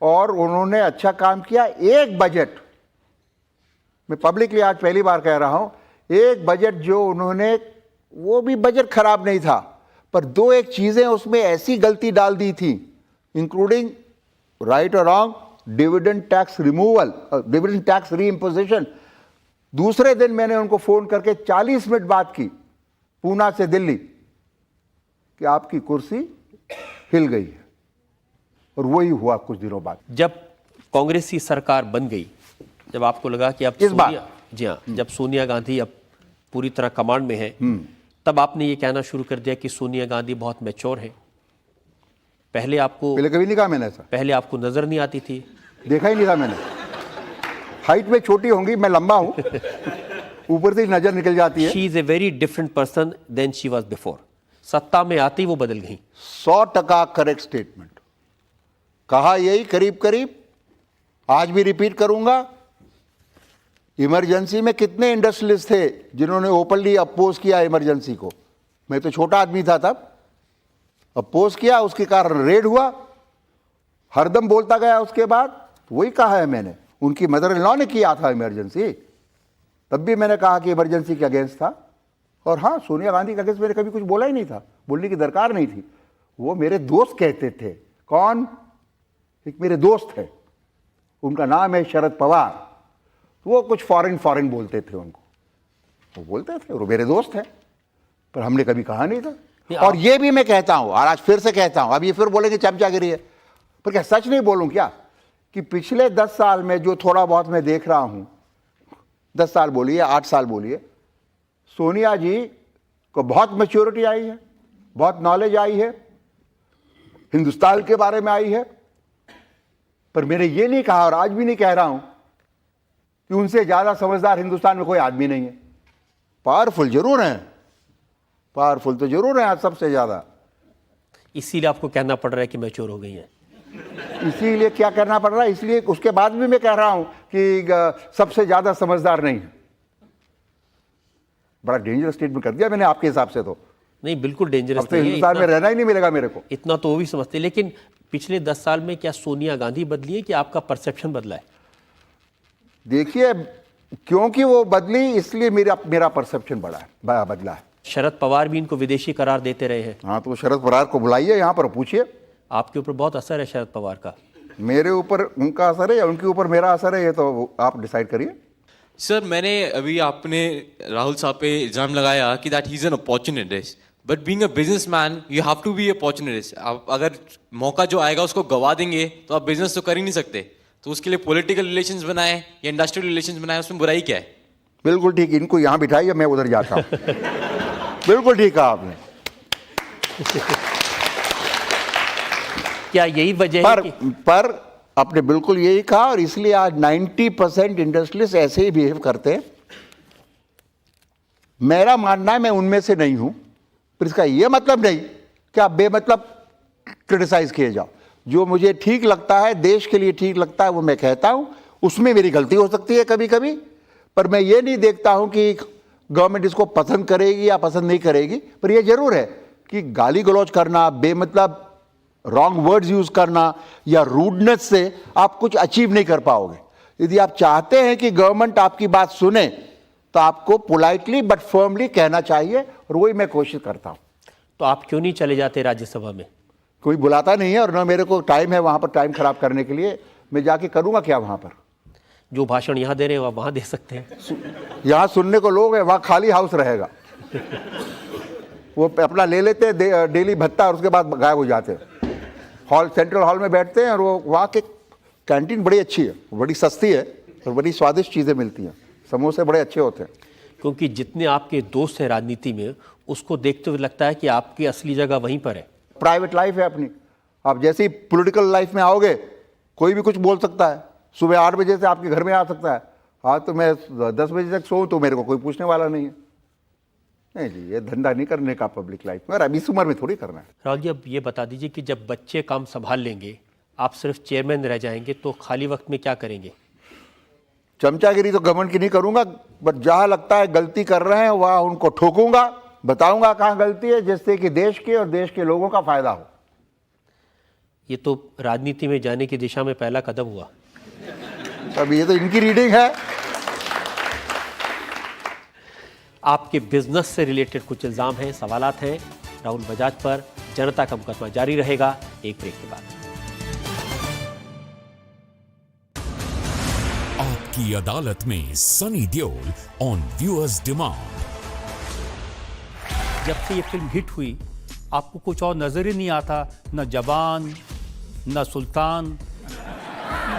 और उन्होंने अच्छा काम किया। एक बजट, मैं पब्लिकली आज पहली बार कह रहा हूं, एक बजट जो उन्होंने, वो भी बजट खराब नहीं था, पर 2-1 चीजें उसमें ऐसी गलती डाल दी थी, इंक्लूडिंग राइट और wrong dividend tax removal, dividend tax reimposition. दूसरे दिन मैंने उनको फोन करके 40 मिनट बात की पूना से दिल्ली, कि आपकी कुर्सी हिल गई है, और वही हुआ कुछ दिनों बाद। जब कांग्रेस की सरकार बन गई, जब आपको लगा कि अब जी हाँ, जब सोनिया गांधी अब पूरी तरह कमांड में है, तब आपने ये कहना शुरू कर दिया कि सोनिया गांधी बहुत मैच्योर है। पहले आपको पहले कभी नहीं कहा मैंने ऐसा, पहले आपको नजर नहीं आती थी। देखा ही नहीं था मैंने। हाइट में छोटी होंगी, मैं लंबा हूं, ऊपर से नजर निकल जाती है। She is a very different person than she was before. सत्ता में आती वो बदल गई। 100% करेक्ट स्टेटमेंट कहा, यही करीब करीब आज भी रिपीट करूंगा। इमरजेंसी में कितने इंडस्ट्रियलिस्ट थे जिन्होंने ओपनली अपोज किया इमरजेंसी को? मैं तो छोटा आदमी था तब, अपोज किया, उसके कारण रेड हुआ, हरदम बोलता गया। उसके बाद वही कहा है मैंने, उनकी मदर इन लॉ ने किया था इमरजेंसी, तब भी मैंने कहा कि इमरजेंसी के अगेंस्ट था। और हाँ, सोनिया गांधी के अगेंस्ट मैंने कभी कुछ बोला ही नहीं था, बोलने की दरकार नहीं थी। वो मेरे दोस्त कहते थे। कौन? एक मेरे दोस्त है, उनका नाम है शरद पवार। वो कुछ फॉरेन बोलते थे उनको, वो बोलते थे, वो मेरे दोस्त है, पर हमने कभी कहा नहीं था। और ये भी मैं कहता हूं, और आज फिर से कहता हूं, अब ये फिर बोलेंगे चमचागिरी है, पर क्या सच नहीं बोलूं क्या कि पिछले 10 साल में जो थोड़ा बहुत मैं देख रहा हूं, 10 साल बोलिए, 8 साल बोलिए, सोनिया जी को बहुत मैच्योरिटी आई है, बहुत नॉलेज आई है, हिंदुस्तान के बारे में आई है। पर मैंने ये नहीं कहा और आज भी नहीं कह रहा हूं कि उनसे ज्यादा समझदार हिंदुस्तान में कोई आदमी नहीं है। पावरफुल जरूर हैं, पावरफुल तो जरूर हैं आज सबसे ज्यादा। इसीलिए आपको कहना पड़ रहा है कि मैच्योर हो गई हैं। इसीलिए क्या करना पड़ रहा है, इसलिए उसके बाद भी मैं कह रहा हूं कि सबसे ज्यादा समझदार नहीं है। बड़ा डेंजरस स्टेटमेंट कर दिया मैंने आपके हिसाब से। तो नहीं, बिल्कुल डेंजरस अब तो हिंदुस्तान में रहना ही नहीं मिलेगा मेरे को। इतना तो वो भी समझते। लेकिन पिछले 10 साल में क्या सोनिया गांधी बदली है कि आपका परसेप्शन बदला है? देखिए, क्योंकि वो बदली इसलिए मेरा परसेप्शन बदला है। शरद पवार भी इनको विदेशी करार देते रहे हैं। हाँ, तो शरद पवार को बुलाइए यहाँ पर, पूछिए। आपके ऊपर बहुत असर है शरद पवार का। मेरे ऊपर उनका असर है या उनके ऊपर मेरा असर है, ये तो आप डिसाइड करिए। सर, मैंने अभी आपने राहुल साहब पे इल्ज़ाम लगाया कि that he is an opportunist, but being a businessman you have to be opportunist. आप अगर मौका जो आएगा उसको गवा देंगे तो आप बिजनेस तो कर ही नहीं सकते। तो उसके लिए पॉलिटिकल रिलेशंस बनाए या इंडस्ट्रियल रिलेशंस बनाए, उसमें बुराई क्या है? बिल्कुल ठीक, इनको यहाँ बिठाइए, मैं उधर जाता हूँ। बिल्कुल ठीक कहा आपने। क्या यही वजह है पर आपने बिल्कुल यही कहा, और इसलिए आज 90% इंडस्ट्रियलिस्ट ऐसे ही बिहेव करते हैं। मेरा मानना है मैं उनमें से नहीं हूं, पर इसका यह मतलब नहीं कि आप बेमतलब क्रिटिसाइज किए जाओ। जो मुझे ठीक लगता है, देश के लिए ठीक लगता है, वो मैं कहता हूं। उसमें मेरी गलती हो सकती है कभी कभी, पर मैं ये नहीं देखता हूं कि गवर्नमेंट इसको पसंद करेगी या पसंद नहीं करेगी। पर यह जरूर है कि गाली गलौज करना, बेमतलब रॉन्ग वर्ड्स यूज करना या रूडनेस से आप कुछ अचीव नहीं कर पाओगे। यदि आप चाहते हैं कि गवर्नमेंट आपकी बात सुने तो आपको पोलाइटली बट फर्मली कहना चाहिए, और वही मैं कोशिश करता हूं। तो आप क्यों नहीं चले जाते राज्यसभा में? कोई बुलाता नहीं है और ना मेरे को टाइम है वहां पर टाइम खराब करने के लिए। मैं जाके करूंगा क्या वहां पर? जो भाषण यहां दे रहे हैं वहां दे सकते हैं। यहां सुनने को लोग हैं, वहां खाली हाउस रहेगा। वो अपना ले लेते हैं डेली भत्ता और उसके बाद गायब हो जाते हैं। हॉल, सेंट्रल हॉल में बैठते हैं, और वो वहाँ के कैंटीन बड़ी अच्छी है, बड़ी सस्ती है और बड़ी स्वादिष्ट चीज़ें मिलती हैं। समोसे बड़े अच्छे होते हैं। क्योंकि जितने आपके दोस्त हैं राजनीति में, उसको देखते हुए लगता है कि आपकी असली जगह वहीं पर है। प्राइवेट लाइफ है अपनी। आप जैसे ही पॉलिटिकल लाइफ में आओगे, कोई भी कुछ बोल सकता है। सुबह 8 बजे से आपके घर में आ सकता है। आज तो मैं 10 बजे तक सोऊं तो मेरे को कोई पूछने वाला नहीं है। नहीं जी, ये धंधा नहीं करने का पब्लिक लाइफ में, और अभी इस उम्र में थोड़ी करना है। राहुल जी, अब ये बता दीजिए कि जब बच्चे काम संभाल लेंगे, आप सिर्फ चेयरमैन रह जाएंगे, तो खाली वक्त में क्या करेंगे? चमचागिरी तो गवर्नमेंट की नहीं करूंगा, बट जहां लगता है गलती कर रहे हैं वहां उनको ठोकूंगा, बताऊंगा कहां गलती है, जिससे कि देश के और देश के लोगों का फायदा हो। ये तो राजनीति में जाने की दिशा में पहला कदम हुआ। अब ये तो इनकी रीडिंग है। आपके बिजनेस से रिलेटेड कुछ इल्जाम हैं, सवालात हैं राहुल बजाज पर। जनता का मुकदमा जारी रहेगा एक ब्रेक के बाद। आपकी अदालत में Sunny Deol on viewers demand. जब से ये फिल्म हिट हुई, आपको कुछ और नजर ही नहीं आता। न जवान, न सुल्तान,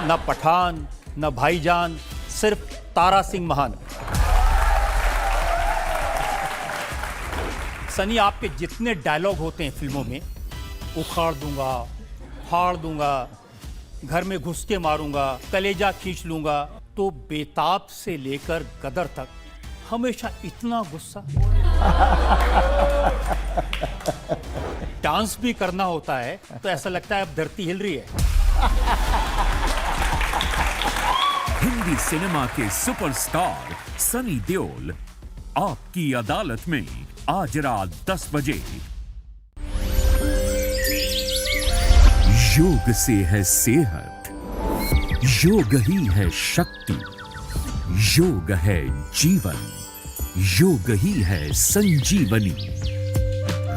न पठान, न भाईजान, सिर्फ तारा सिंह महान। सनी, आपके जितने डायलॉग होते हैं फिल्मों में, उखाड़ दूंगा, फाड़ दूंगा, घर में घुस के मारूंगा, कलेजा खींच लूंगा, तो बेताब से लेकर गदर तक हमेशा इतना गुस्सा। डांस भी करना होता है तो ऐसा लगता है अब धरती हिल रही है। हिंदी सिनेमा के सुपरस्टार सनी देओल आपकी अदालत में आज रात 10 बजे। योग से है सेहत, योग ही है शक्ति, योग है जीवन, योग ही है संजीवनी।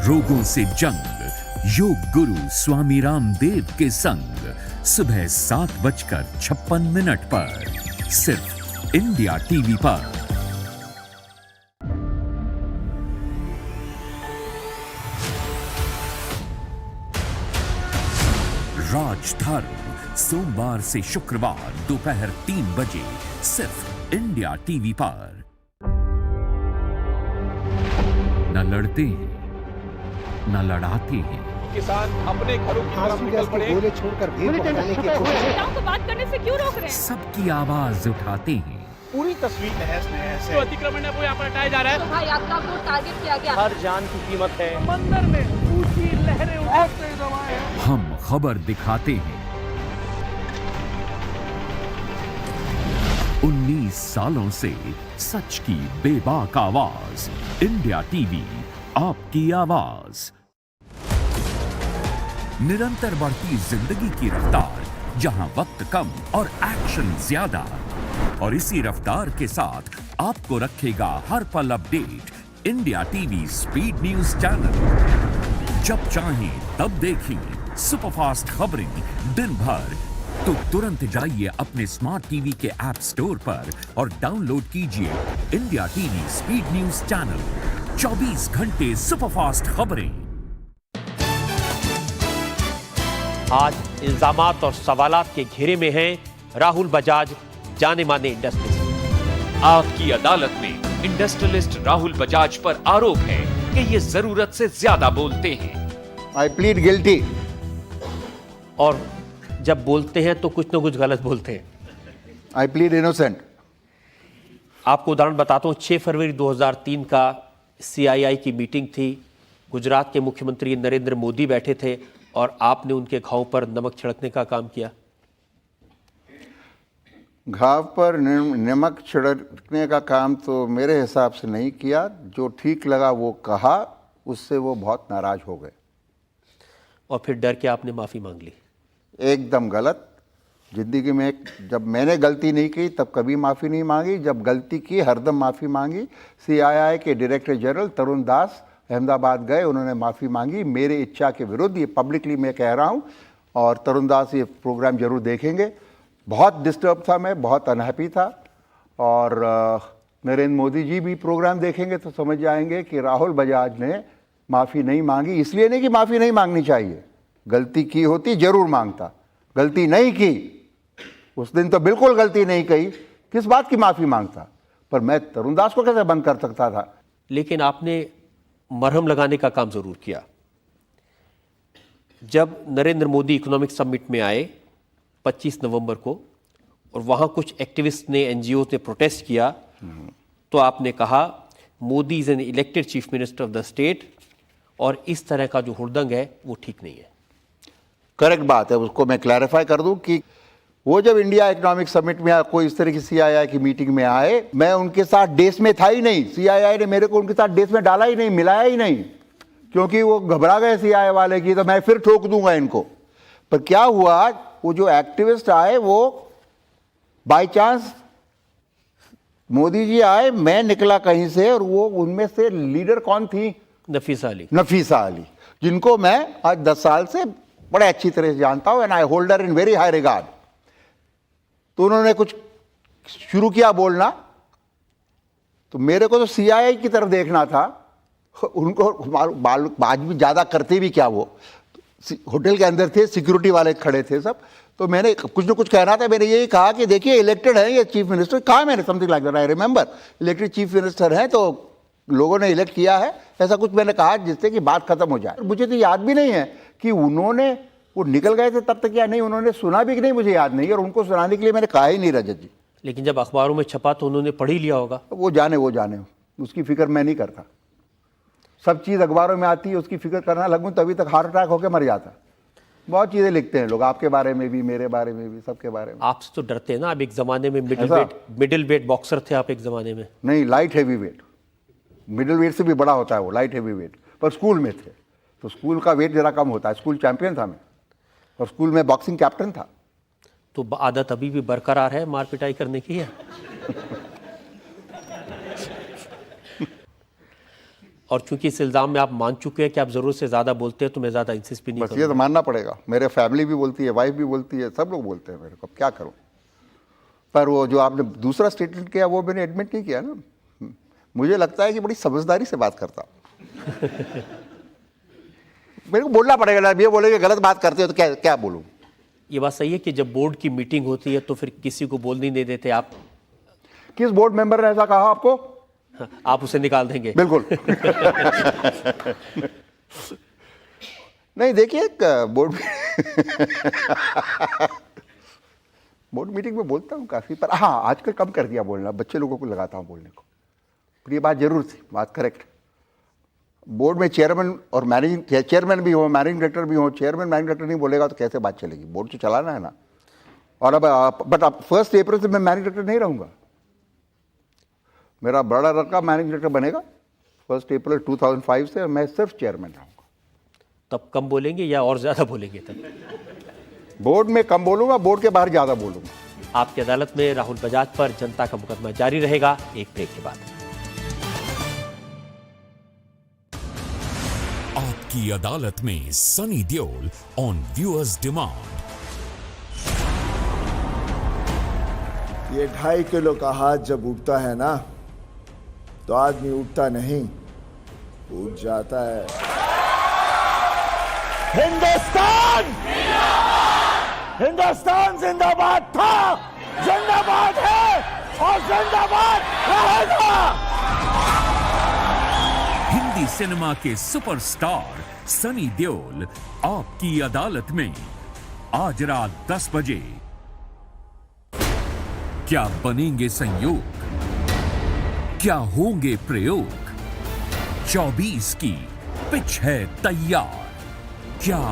रोगों से जंग योग गुरु स्वामी रामदेव के संग सुबह 7:56 पर सिर्फ इंडिया टीवी पर। राजधर्म सोमवार से शुक्रवार दोपहर 3 बजे सिर्फ इंडिया टीवी पर। न लड़ते हैं न लड़ाते हैं, किसान अपने घरों की तरफ आंसू निकल गैस के पड़े। गोले छोड़कर भीड़ को हटाने की कोशिश है। महिलाओं को बात करने से क्यों रोक रहे हैं? सबकी आवाज उठाते हैं। पूरी तस्वीर तहस नहस है। जो अतिक्रमण है वो यहाँ पर हटाया जा रहा है। शोभा यात्रा को टारगेट किया गया। हर जान की कीमत है। मंदिर में ऊंची लहरें उठते हुए हम खबर दिखाते हैं। 19 सालों से सच की बेबाक आवाज, इंडिया टीवी आपकी आवाज। निरंतर बढ़ती जिंदगी की रफ्तार, जहां वक्त कम और एक्शन ज्यादा, और इसी रफ्तार के साथ आपको रखेगा हर पल update India TV speed news channel. जब चाहें तब देखें सुपरफास्ट खबरें दिन भर, तो तुरंत जाइए अपने स्मार्ट टीवी के ऐप स्टोर पर और डाउनलोड कीजिए India TV speed news channel. 24 घंटे सुपरफास्ट खबरें। आज इल्जामात और सवालात के घेरे में हैं राहुल बजाज, जाने माने इंडस्ट्रियलिस्ट। आपकी अदालत में इंडस्ट्रियलिस्ट राहुल बजाज पर आरोप है कि ये जरूरत से ज्यादा बोलते हैं। आई प्लीड गिल्टी। और जब बोलते हैं तो कुछ ना कुछ गलत बोलते हैं। आई प्लीड इनोसेंट। आपको उदाहरण बताता हूँ, 6 फरवरी 2003 का CII की मीटिंग थी। गुजरात के मुख्यमंत्री नरेंद्र मोदी बैठे थे और आपने उनके घाव पर नमक छिड़कने का काम किया। घाव पर नमक छिड़कने का काम तो मेरे हिसाब से नहीं किया। जो ठीक लगा वो कहा, उससे वो बहुत नाराज हो गए। और फिर डर के आपने माफी मांग ली। एकदम गलत। जिंदगी में जब मैंने गलती नहीं की तब कभी माफ़ी नहीं मांगी, जब गलती की हरदम माफ़ी मांगी। CII के डायरेक्टर जनरल तरुण दास अहमदाबाद गए, उन्होंने माफ़ी मांगी मेरे इच्छा के विरुद्ध। ये पब्लिकली मैं कह रहा हूँ, और तरुण दास ये प्रोग्राम जरूर देखेंगे। बहुत डिस्टर्ब था मैं, बहुत अनहैप्पी था। और नरेंद्र मोदी जी भी प्रोग्राम देखेंगे तो समझ जाएंगे कि राहुल बजाज ने माफ़ी नहीं मांगी। इसलिए नहीं कि माफ़ी नहीं मांगनी चाहिए, गलती की होती जरूर मांगता। गलती नहीं की, उस दिन तो बिल्कुल गलती नहीं की, किस बात की माफ़ी मांगता। पर मैं तरुण दास को कैसे बंद कर सकता था। लेकिन आपने मरहम लगाने का काम जरूर किया। जब नरेंद्र मोदी इकोनॉमिक समिट में आए 25 नवंबर को, और वहां कुछ एक्टिविस्ट ने, NGOs ने प्रोटेस्ट किया, तो आपने कहा Modi is an elected chief minister of the state, और इस तरह का जो हुड़दंग है वो ठीक नहीं है। करेक्ट बात है, उसको मैं क्लैरिफाई कर दूं कि वो जब इंडिया इकोनॉमिक समिट में कोई इस तरह की CII की मीटिंग में आए, मैं उनके साथ डेस में था ही नहीं। CII ने मेरे को उनके साथ डेस में डाला ही नहीं, मिलाया ही नहीं, क्योंकि वो घबरा गए CII वाले की तो मैं फिर ठोक दूंगा इनको। पर क्या हुआ, वो जो एक्टिविस्ट आए वो बाय चांस मोदी जी आए, मैं निकला कहीं से, और वो उनमें से लीडर कौन थी? नफीसा अली। नफीसा अली, जिनको मैं आज 10 साल से बड़े अच्छी तरह से जानता हूं, and I hold her in very high regard. तो उन्होंने कुछ शुरू किया बोलना, तो मेरे को तो CII की तरफ देखना था। उनको बात भी ज़्यादा करते भी क्या, वो होटल के अंदर थे, सिक्योरिटी वाले खड़े थे सब, तो मैंने कुछ ना कुछ कहना था। मैंने यही कहा कि देखिए इलेक्टेड है ये चीफ मिनिस्टर, कहा मैंने something like that, I remember, elected chief minister हैं तो लोगों ने इलेक्ट किया है, ऐसा कुछ मैंने कहा जिससे कि बात खत्म हो जाए। मुझे तो याद भी नहीं है कि उन्होंने वो निकल गए थे तब तक या नहीं उन्होंने सुना भी कि नहीं मुझे याद नहीं, और उनको सुनाने के लिए मैंने कहा ही नहीं रजत जी। लेकिन जब अखबारों में छपा तो उन्होंने पढ़ ही लिया होगा। वो जाने उसकी फिक्र मैं नहीं करता। सब चीज़ अखबारों में आती है, उसकी फिक्र करना लगूँ तभी तक हार्ट अटैक होकर मर जाता। बहुत चीज़ें लिखते हैं लोग, आपके बारे में भी, मेरे बारे में भी, सबके बारे में। आपसे तो डरते हैं ना, आप एक ज़माने में ऐसा? मिडिल वेट बॉक्सर थे आप एक ज़माने में। नहीं, light heavy weight. Middle weight से भी बड़ा होता है वो, लाइट हैवी वेट। पर स्कूल में थे तो स्कूल का वेट ज़रा कम होता है। स्कूल चैंपियन था मैं, और स्कूल में बॉक्सिंग कैप्टन था। तो आदत अभी भी बरकरार है मार पिटाई करने की है? और चूंकि इस इल्ज़ाम में आप मान चुके हैं कि आप ज़रूरत से ज़्यादा बोलते हैं तो मैं ज़्यादा इंसिस्ट भी नहीं बस ये करूंगा। तो मानना पड़ेगा। मेरे फैमिली भी बोलती है, वाइफ भी बोलती है, सब लोग बोलते हैं मेरे को, अब क्या करूं। पर वो जो आपने दूसरा स्टेटमेंट किया वो मैंने एडमिट नहीं किया ना। मुझे लगता है कि बड़ी समझदारी से बात करता मेरे को बोलना पड़ेगा। ये बोलेंगे गलत बात करते हो तो क्या क्या बोलूं। ये बात सही है कि जब बोर्ड की मीटिंग होती है तो फिर किसी को बोलने नहीं देते आप? किस बोर्ड मेंबर ने ऐसा कहा आपको? हाँ, आप उसे निकाल देंगे? बिल्कुल। नहीं, देखिए बोर्ड मीटिंग में बोलता हूँ काफ़ी, पर हाँ आजकल कम कर दिया बोलना। बच्चे लोगों को लगाता हूँ बोलने को। पर ये बात जरूर थी, बात करेक्ट। बोर्ड में चेयरमैन और मैनेजिंग चेयरमैन भी हो, मैनेजिंग डायरेक्टर भी हो। चेयरमैन मैनेजिंग डायरेक्टर नहीं बोलेगा तो कैसे बात चलेगी? बोर्ड तो चलाना है ना। और अब 1 अप्रैल से मैं मैनेजिंग डायरेक्टर नहीं रहूँगा। मेरा बड़ा लड़का मैनेजिंग डायरेक्टर बनेगा 1 अप्रैल 2005 से, और मैं सिर्फ चेयरमैन रहूँगा। तब कम बोलेंगे या और ज़्यादा बोलेंगे? तब बोर्ड में कम बोलूँगा, बोर्ड के बाहर ज़्यादा बोलूँगा। आपकी अदालत में राहुल बजाज पर जनता का मुकदमा जारी रहेगा एक ब्रेक के बाद। आपकी अदालत में Sunny Deol on viewers demand. ये 2.5 किलो का हाथ जब उठता है ना तो आदमी उठता नहीं, उठ जाता है। हिंदुस्तान हिंदुस्तान जिंदाबाद था, जिंदाबाद है और जिंदाबाद रहेगा। हिंदी सिनेमा के सुपरस्टार सनी देओल आपकी अदालत में आज रात 10 बजे। क्या बनेंगे संयोग, क्या होंगे प्रयोग? 24 की पिच है तैयार। क्या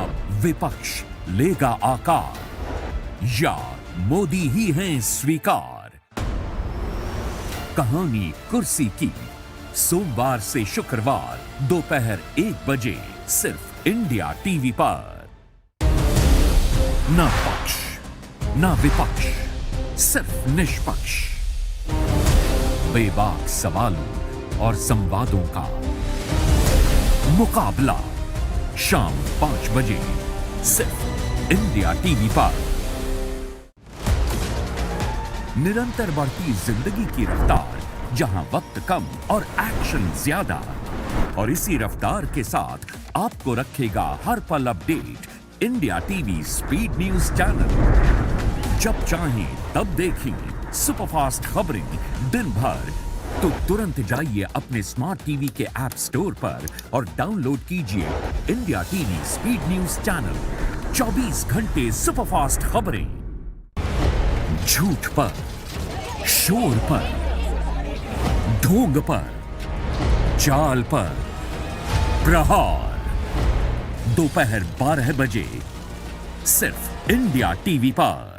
विपक्ष लेगा आकार या मोदी ही हैं स्वीकार? कहानी कुर्सी की, सोमवार से शुक्रवार दोपहर 1 बजे सिर्फ इंडिया टीवी पर। ना पक्ष ना विपक्ष, सिर्फ निष्पक्ष, बेबाक सवालों और संवादों का मुकाबला शाम 5 बजे सिर्फ इंडिया टीवी पर। निरंतर बढ़ती जिंदगी की रफ्तार, जहां वक्त कम और एक्शन ज्यादा, और इसी रफ्तार के साथ आपको रखेगा हर पल update India TV speed news channel. जब चाहें तब देखें सुपरफास्ट खबरें दिन भर, तो तुरंत जाइए अपने स्मार्ट टीवी के ऐप स्टोर पर और डाउनलोड कीजिए India TV speed news channel. 24 घंटे सुपरफास्ट खबरें, झूठ पर, शोर पर, ढोंग पर, चाल पर, प्रहार, दोपहर 12 बजे सिर्फ इंडिया टीवी पर।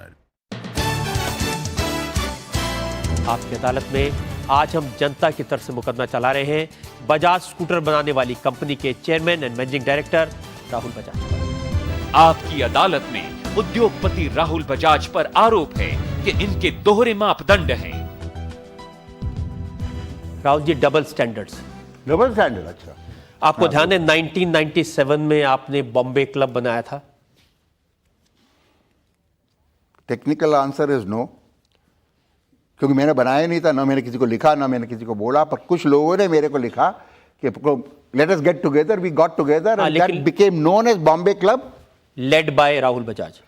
आपकी अदालत में आज हम जनता की तरफ से मुकदमा चला रहे हैं बजाज स्कूटर बनाने वाली कंपनी के chairman and managing director Rahul Bajaj. आपकी अदालत में उद्योगपति राहुल बजाज पर आरोप है कि इनके दोहरे मापदंड हैं। Rahul ji, double standards. Double standard? अच्छा, आपको ध्यान है 1997 में आपने बॉम्बे क्लब बनाया था? टेक्निकल आंसर इज नो, क्योंकि मैंने बनाया नहीं था, ना मैंने किसी को लिखा, ना मैंने किसी को बोला। पर कुछ लोगों ने मेरे को लिखा कि let us get together, we got together and that became known as Bombay club, led by Rahul Bajaj.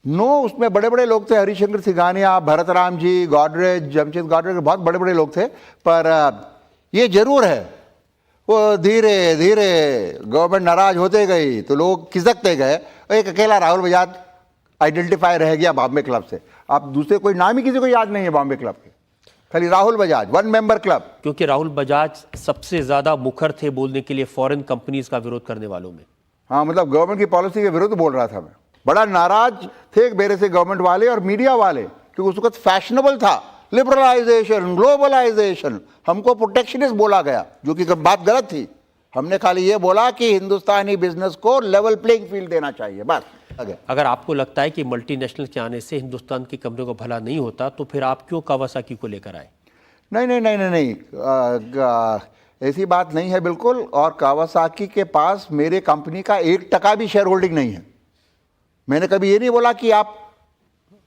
No, उसमें बड़े बड़े लोग थे, हरिशंकर सिंघानिया, भरतराम जी, गॉडरेज, जमशेद गॉडरेज, बहुत बड़े बड़े लोग थे। पर ये जरूर है वो धीरे धीरे गवर्नमेंट नाराज होते गई तो लोग खिसकते गए, एक अकेला राहुल बजाज आइडेंटिफाई रह गया बॉम्बे क्लब से। आप दूसरे कोई नाम ही किसी को याद नहीं है बॉम्बे क्लब के, खाली राहुल बजाज, 1 मेंबर क्लब। क्योंकि राहुल बजाज सबसे ज्यादा मुखर थे बोलने के लिए फॉरेन कंपनीज का विरोध करने वालों में। हाँ, मतलब गवर्नमेंट की पॉलिसी के विरुद्ध बोल रहा था मैं। बड़ा नाराज थे मेरे से गवर्नमेंट वाले और मीडिया वाले, क्योंकि उस वक्त फैशनेबल था लिबरलाइजेशन, ग्लोबलाइजेशन। हमको प्रोटेक्शनिस्ट बोला गया, जो कि बात गलत थी। हमने खाली ये बोला कि हिंदुस्तानी बिजनेस को लेवल प्लेइंग फील्ड देना चाहिए, बस। अगर आपको लगता है कि मल्टीनेशनल के आने से हिंदुस्तान की कंपनियों को भला नहीं होता, तो फिर आप क्यों कावासाकी को लेकर आए? नहीं नहीं नहीं नहीं नहीं, ऐसी बात नहीं है बिल्कुल। और कावासाकी के पास मेरे कंपनी का 1% भी शेयर होल्डिंग नहीं है। मैंने कभी ये नहीं बोला कि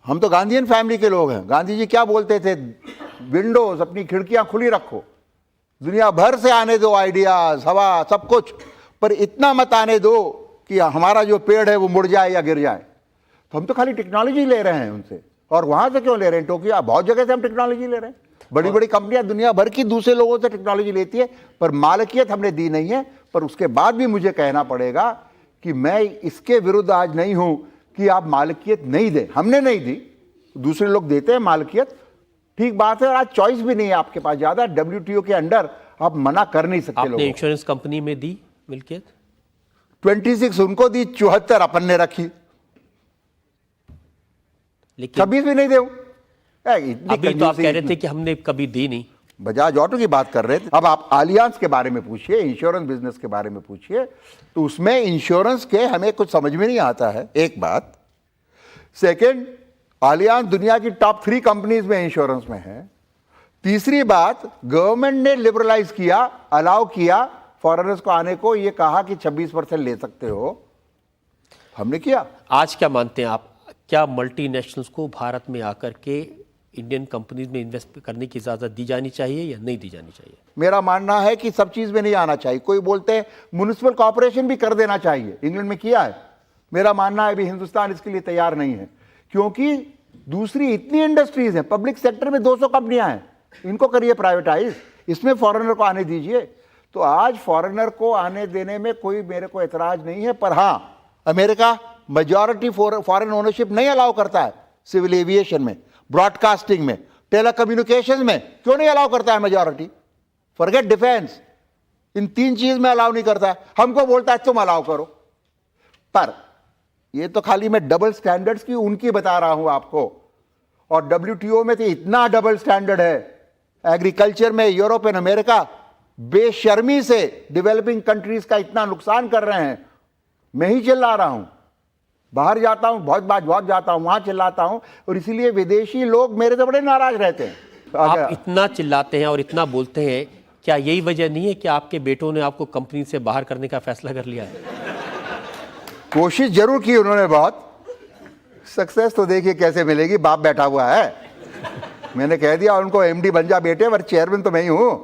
हम तो गांधीयन फैमिली के लोग हैं। गांधी जी क्या बोलते थे? विंडोज, अपनी खिड़कियां खुली रखो, दुनिया भर से आने दो आइडियाज, हवा, सब कुछ, पर इतना मत आने दो कि हमारा जो पेड़ है वो मुड़ जाए या गिर जाए। तो हम तो खाली टेक्नोलॉजी ले रहे हैं उनसे। और वहां से क्यों ले रहे हैं? टोक्यो, बहुत जगह से हम टेक्नोलॉजी ले रहे हैं। बड़ी बड़ी कंपनियां दुनिया भर की दूसरे लोगों से टेक्नोलॉजी लेती है, पर मालिकियत हमने दी नहीं है। पर उसके बाद भी मुझे कहना पड़ेगा कि मैं इसके विरुद्ध आज नहीं हूं कि आप मालिकियत नहीं दें। हमने नहीं दी, दूसरे लोग देते हैं मालिकियत, ठीक बात है। और आज चॉइस भी नहीं है आपके पास ज्यादा। WTO के अंडर आप मना कर नहीं सकते। आपने इंश्योरेंस कंपनी में दी मिल्कियत? 26 उनको दी, 74 अपन ने रखी, लेकिन 26 भी नहीं दे। अभी तो आप कह रहे थे कि हमने कभी दी नहीं। बजाज ऑटो की बात कर रहे थे। अब आप आलियांस के बारे में पूछिए, इंश्योरेंस बिजनेस के बारे में पूछिए, तो उसमें इंश्योरेंस के हमें कुछ समझ में नहीं आता है, एक बात। सेकंड, आलियांस दुनिया की टॉप 3 कंपनीज में इंश्योरेंस में है। तीसरी बात, गवर्नमेंट ने लिबरलाइज किया, अलाउ किया फॉरेनर्स को आने को, ये कहा कि 26% ले सकते हो, हमने किया। आज क्या मानते हैं आप, क्या मल्टीनेशनल्स को भारत में आकर के इंडियन कंपनीज में इन्वेस्ट करने की इजाजत दी जानी चाहिए या नहीं दी जानी चाहिए? मेरा मानना है कि सब चीज में नहीं आना चाहिए। कोई बोलते हैं म्युनिसिपल कॉर्पोरेशन भी कर देना चाहिए, इंग्लैंड में किया है। मेरा मानना है अभी हिंदुस्तान इसके लिए तैयार नहीं है, क्योंकि दूसरी इतनी इंडस्ट्रीज हैं। पब्लिक सेक्टर में 200 कंपनियां हैं, इनको करिए प्राइवेटाइज, इसमें फॉरेनर को आने दीजिए। तो आज फॉरेनर को आने देने में कोई मेरे को एतराज नहीं है। पर हां, अमेरिका मेजॉरिटी फॉरेन ओनरशिप नहीं अलाउ करता है। सिविल एविएशन में, ब्रॉडकास्टिंग में, टेलीकम्युनिकेशन में क्यों नहीं अलाउ करता है मेजॉरिटी? फॉरगेट डिफेंस, इन 3 चीज में अलाउ नहीं करता है। हमको बोलता है तुम अलाउ करो। पर ये तो खाली मैं डबल स्टैंडर्ड्स की उनकी बता रहा हूं आपको। और WTO में तो इतना डबल स्टैंडर्ड है। एग्रीकल्चर में यूरोप एंड अमेरिका बेशर्मी से डेवलपिंग कंट्रीज का इतना नुकसान कर रहे हैं। मैं ही चिल्ला रहा हूं, बाहर जाता हूं, बहुत जाता हूं, वहां चिल्लाता हूं, और इसीलिए विदेशी लोग मेरे से बड़े नाराज रहते हैं। आप इतना चिल्लाते हैं और इतना बोलते हैं, क्या यही वजह नहीं है कि आपके बेटों ने आपको कंपनी से बाहर करने का फैसला कर लिया है? कोशिश जरूर की उन्होंने बहुत, सक्सेस तो देखिए कैसे मिलेगी, बाप बैठा हुआ है। मैंने कह दिया उनको MD बन जा बेटे, पर चेयरमैन तो मैं ही हूं,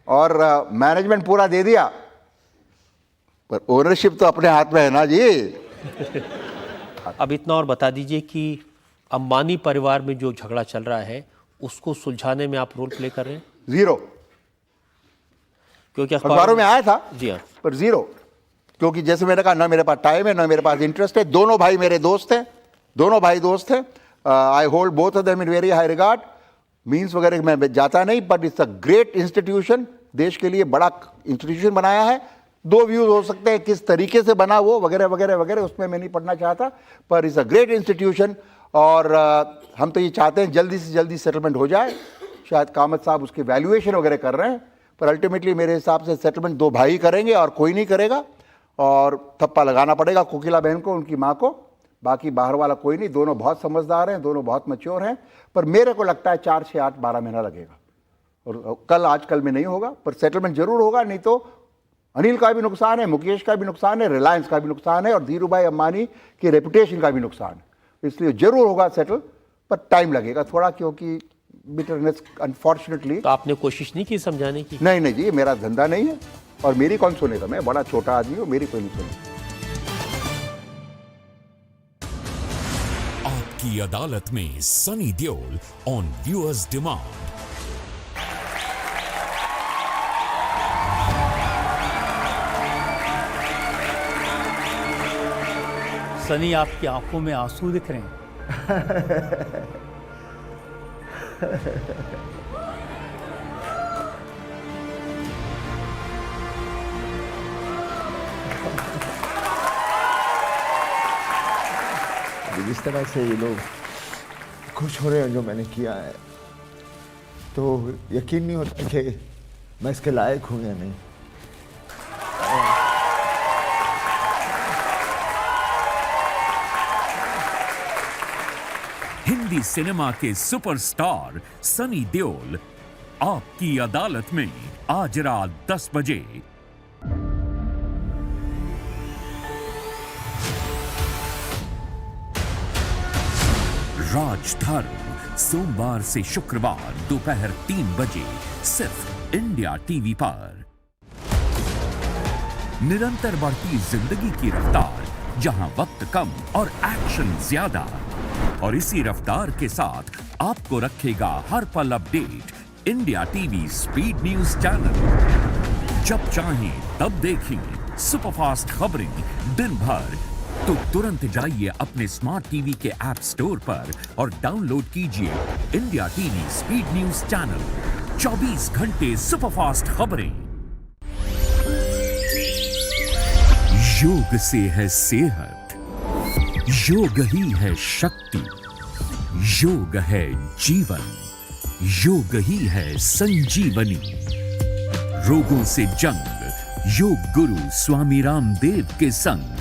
और मैनेजमेंट पूरा दे दिया, पर ओनरशिप तो अपने हाथ में है ना जी। अब इतना और बता दीजिए कि अंबानी परिवार में जो झगड़ा चल रहा है उसको सुलझाने में आप रोल प्ले कर रहे हैं? 0, क्योंकि अखबारों में आया था जी हाँ, पर 0, क्योंकि जैसे मैंने कहा ना मेरे पास टाइम है ना मेरे पास इंटरेस्ट है। दोनों भाई मेरे दोस्त हैं, दोनों भाई दोस्त हैं। I hold both of them in very high regard. Means वगैरह मैं जाता नहीं, but it's a great institution, देश के लिए बड़ा इंस्टीट्यूशन बनाया है। 2 व्यूज हो सकते हैं किस तरीके से बना वो वगैरह वगैरह वगैरह, उसमें मैं नहीं पढ़ना चाहता, पर इट्स अ ग्रेट इंस्टीट्यूशन। और हम तो ये चाहते हैं जल्दी से जल्दी सेटलमेंट हो जाए। शायद कामत साहब उसकी वैल्यूएशन वगैरह कर रहे हैं, पर अल्टीमेटली मेरे हिसाब से सेटलमेंट 2 भाई करेंगे और कोई नहीं करेगा। और थप्पा लगाना पड़ेगा कोकिला बहन को, उनकी माँ को, बाकी बाहर वाला कोई नहीं। दोनों बहुत समझदार हैं, दोनों बहुत मैच्योर हैं, पर मेरे को लगता है 4, 6, 8, 12 महीना लगेगा। और आजकल में नहीं होगा, पर सेटलमेंट जरूर होगा। नहीं तो अनिल का भी नुकसान है, मुकेश का भी नुकसान है, रिलायंस का भी नुकसान है, और धीरू भाई अंबानी की रेपुटेशन का भी नुकसान है। इसलिए जरूर होगा सेटल, पर टाइम लगेगा थोड़ा, क्योंकि बिटरनेस अनफॉर्चुनेटली। तो आपने कोशिश नहीं की समझाने की? नहीं नहीं जी, मेरा धंधा नहीं है, और मेरी कौन सुनेगा? मैं बड़ा छोटा आदमी हूँ, मेरी कोई नहीं सुनेगा। आपकी अदालत में Sunny Deol on viewers demand. Sunny, आपकी आंखों में आंसू दिख रहे हैं। जिस तरह से ये लोग खुश हो रहे हैं जो मैंने किया है, तो यकीन नहीं होता कि मैं इसके लायक हूँ या नहीं। हिंदी सिनेमा के सुपरस्टार सनी देओल आपकी अदालत में आज रात 10 बजे। राजधर्म सोमवार से शुक्रवार दोपहर 3 बजे सिर्फ इंडिया टीवी पर। निरंतर बढ़ती जिंदगी की रफ्तार, जहां वक्त कम और एक्शन ज्यादा, और इसी रफ्तार के साथ आपको रखेगा हर पल update India TV speed news channel. जब चाहें तब देखें सुपरफास्ट खबरें दिन भर, तो तुरंत जाइए अपने स्मार्ट टीवी के ऐप स्टोर पर और डाउनलोड कीजिए India TV speed news channel. 24 घंटे सुपरफास्ट खबरें। योग से है सेहत, योग ही है शक्ति, योग है जीवन, योग ही है संजीवनी। रोगों से जंग योग गुरु स्वामी रामदेव के संग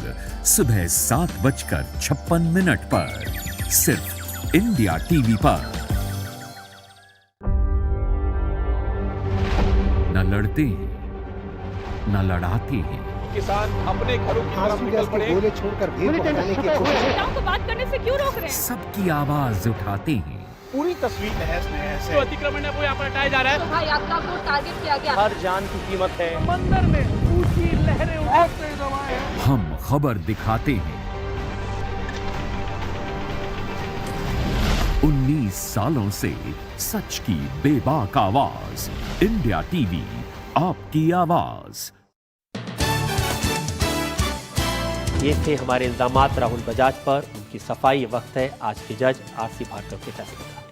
सुबह 7:56 पर सिर्फ इंडिया टीवी पर। न लड़ते हैं, न लड़ाते हैं। किसान अपने घरों की तरफ आंसू निकल गैस के पड़े। गोले छोड़कर भेद पहुंचाने की कोशिश। महिलाओं को बात करने से क्यों रोक रहे हैं? सबकी आवाज उठाते हैं। पूरी तस्वीर तहस नहस है। जो अतिक्रमण है वो यहाँ पर हटाया जा रहा है। तो भाई आपका को टारगेट किया गया। हर जान की कीमत है। समंदर में ऊंची लहरें उठते दबाए हैं। हम खबर दिखाते हैं। 19 सालों से सच की बेबाक आवाज, इंडिया टीवी आपकी आवाज। ये थे हमारे इल्जामात राहुल बजाज पर, उनकी सफाई। वक्त है आज के जज आरसी भार्गव के फैसले का।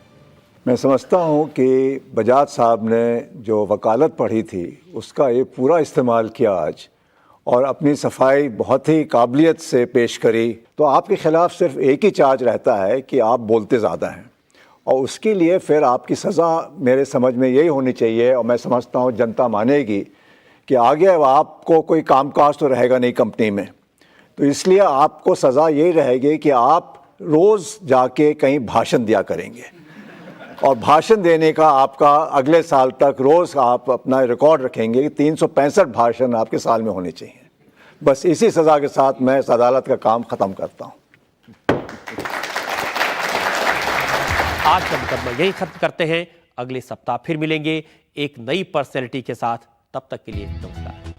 मैं समझता हूँ कि बजाज साहब ने जो वकालत पढ़ी थी उसका ये पूरा इस्तेमाल किया आज, और अपनी सफाई बहुत ही काबिलियत से पेश करी। तो आपके ख़िलाफ़ सिर्फ एक ही चार्ज रहता है कि आप बोलते ज़्यादा हैं, और उसके लिए फिर आपकी सज़ा मेरे समझ में यही होनी चाहिए, और मैं समझता हूँ जनता मानेगी कि आगे अब आपको कोई कामकाज तो रहेगा नहीं कंपनी में, तो इसलिए आपको सज़ा यही रहेगी कि आप रोज़ जाके कहीं भाषण दिया करेंगे, और भाषण देने का आपका अगले साल तक रोज़ आप अपना रिकॉर्ड रखेंगे कि 365 भाषण आपके साल में होने चाहिए। बस इसी सज़ा के साथ मैं इस अदालत का काम ख़त्म करता हूँ। आज का मुकदमा यही खत्म करते हैं। अगले सप्ताह फिर मिलेंगे एक नई पर्सनैलिटी के साथ। तब तक के लिए नमस्कार।